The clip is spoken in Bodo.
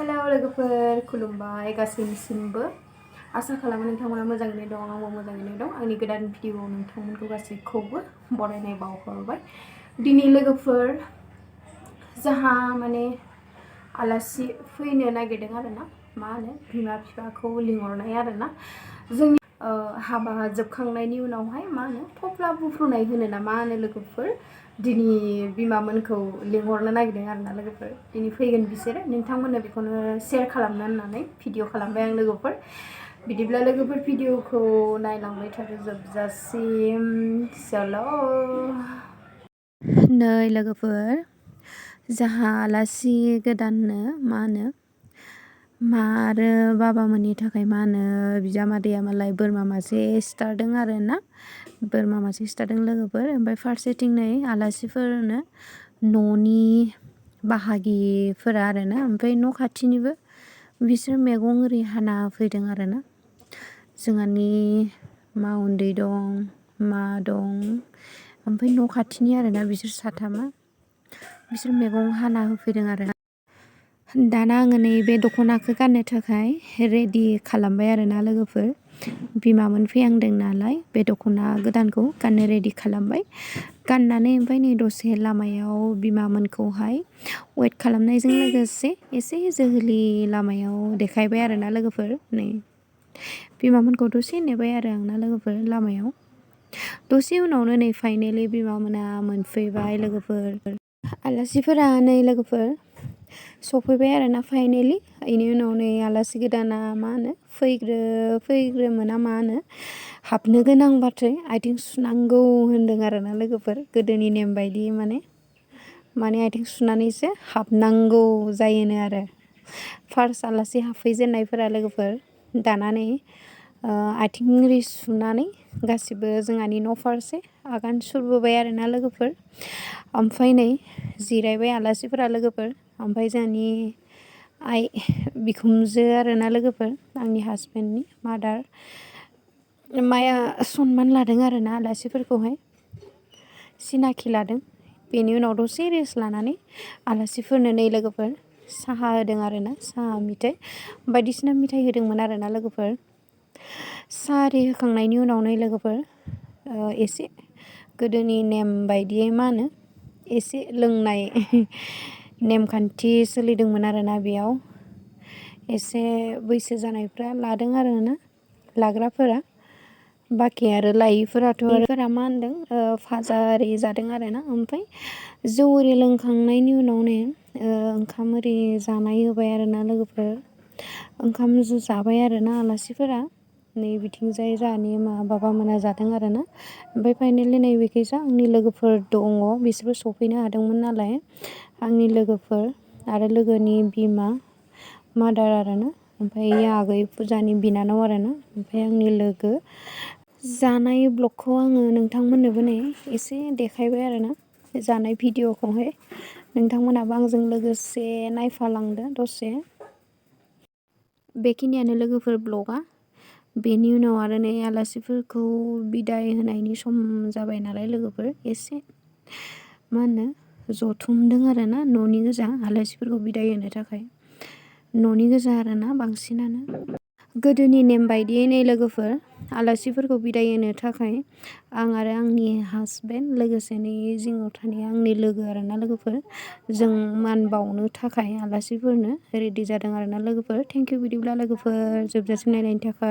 हेलौ लोगोफोर खुलुमबाय गासैनिसिमबो आसा खालामो नोंथांमोना मोजाङैनो दं आंबो मोजाङैनो दं आंनि गोदान भिडिअआव नोंथांमोनखौ गासैखौबो बरायनाय बावहरबाय दिनै लोगोफोर जाहा माने आलासि फैनो नागिरदों आरोना मा होनो बिमा बिफाखौ लिंहरनाय आरोना जोंनि हाबा जोबखांनायनि उनावहाय मा होनो थफ्ला बुफ्रुनाय होनो ना मा होनो लोगोफोर दिनै बिमामोनखौ लिंहरनो नागिरदों आरोना लोगोफोर दिनै फैगोन बिसोरो नोंथांमोननो बेखौनो शेयार खालामनो होननानै भिडिअ खालामबाय आं लोगोफोर बिदिब्ला लोगोफोर भिडिअखौ नायलांबाय थादो जोबजासिम चलो नै लोगोफोर जाहा आलासि गोदाननो मा होनो मा आरो बाबामोननि थाखाय मा होनो बिजामादैया मालाय बोरमा मासे सिथारदों आरोना बोरमा मासे सिथारदों लोगोफोर ओमफ्राय फारसेथिं नै आलासिफोरनो न'नि बाहागिफोरा आरोना ओमफ्राय न' खाथिनिबो बिसोर मैगं ओरि हाना फैदों आरोना जोंहानि मा उन्दै दं मा दं ओमफ्राय न' खाथिनि आरोना बिसोर साथामा बिसोर मैगं हाना होफैदों आरो दाना आङो नैबे दख'नाखौ गाननो थाखाय रेडि खालामबाय आरोना लोगोफोर बिमामोन फैहांदों नालाय बे दख'ना गोदानखौ गाननो रेडि खालामबाय गाननानै ओमफ्राय नै दसे लामायाव बिमामोनखौहाय वेट खालामनायजों लोगोसे एसे जोहोलि लामायाव देखायबाय आरोना लोगोफोर नै बिमामोनखौ दसे नेबाय आरो आंना लोगोफोर लामायाव दसे उनावनो नै फाइनेलि बिमामोना मोनफैबाय लोगोफोर आलासिफोरा नै लोगोफोर सफैबाय आरोना फाइनेलि बेनि उनाव नै आलासि गोदाना मा होनो फैग्रोमोना मा होनो हाबनो गोनांबाथाय आथिं सुनांगौ होनदों आरोना लोगोफोर गोदोनि नेम बायदि माने आथिं सुनानैसो हाबनांगौ जायोनो आरो फार्स्ट आलासि हाबफैजेननायफोरा लोगोफोर दानानै आथिं इरि सुनानै गासिबो जोंहानि न' फारसे आगान सुरबोबाय आरोना लोगोफोर ओमफ्राय नै जिरायबाय आलासिफोरा लोगोफोर ओमफ्राय जोंहानि आइ बिखुनजो आरोना लोगोफोर आंनि हासबेन्डनि मादार माया सनमान लादों आरोना आलासिफोरखौहाय सिनाखि लादों बेनि उनाव दसे रेस्ट लानानै आलासिफोरनो नै लोगोफोर साहा होदों आरोना साहा मिथाइ बायदिसिना मिथाइ होदोंमोन आरोना लोगोफोर साहा आरि होखांनायनि उनाव नै लोगोफोर एसे गोदोनि नेम बायदियै मा होनो एसे लोंनाय नेमखान्थि सोलिदोंमोन आरोना बेयाव एसे बैसो जानायफ्रा लादों आरोना लाग्राफोरा बाखि आरो लायिफोराथ' आरो मा होनदों फाजा आरि जादों आरोना ओमफ्राय जौ आरि लोंखांनायनि उनावनो ओंखाम आरि जानाय होबाय आरोना लोगोफोर ओंखाम जाबाय आरोना आलासिफोरा नै बिथिंजाय जोंहानि बाबामोना जादों आरोना ओमफ्राय फाइनेलि नैबेखैजा आंनि लोगोफोर दङ बिसोरबो सफैनो हादोंमोन नालाय आंनि लोगोफोर आरो लोगोनि बिमा मादार आरोना ओमफ्राय आगै फुजानि बिनानाव आरोना ओमफ्राय आंनि लोगो जानाय ब्लगखौ आङो नोंथांमोननोबो नै एसे देखायबाय आरोना जानाय भिडिअखौहाय नोंथांमोनाबो आंजों लोगोसे नायफालांदो दसे बेखिनियानो लोगोफोर ब्लगा बेनि उनाव आरो नै आलासिफोरखौ बिदाय होनायनि सम जाबाय नालाय लोगोफोर एसे मा होनो जथुमदों आरोना न'नि गोजा आलासिफोरखौ बिदाय होनो थाखाय न'नि गोजा आरोना बांसिनानो गोदोनि नेम बायदियै नै लोगोफोर आलासिफोरखौ बिदाय होनो थाखाय आं आरो आंनि हासबेन्ड लोगोसेनो जिङाव थानाया आंनि लोगो आरोना लोगोफोर जों मान बावनो थाखाय आलासिफोरनो रेडि जादों आरोना लोगोफोर थेंक इउ बिदिब्ला लोगोफोर जोबजासिम नायनायनि थाखाय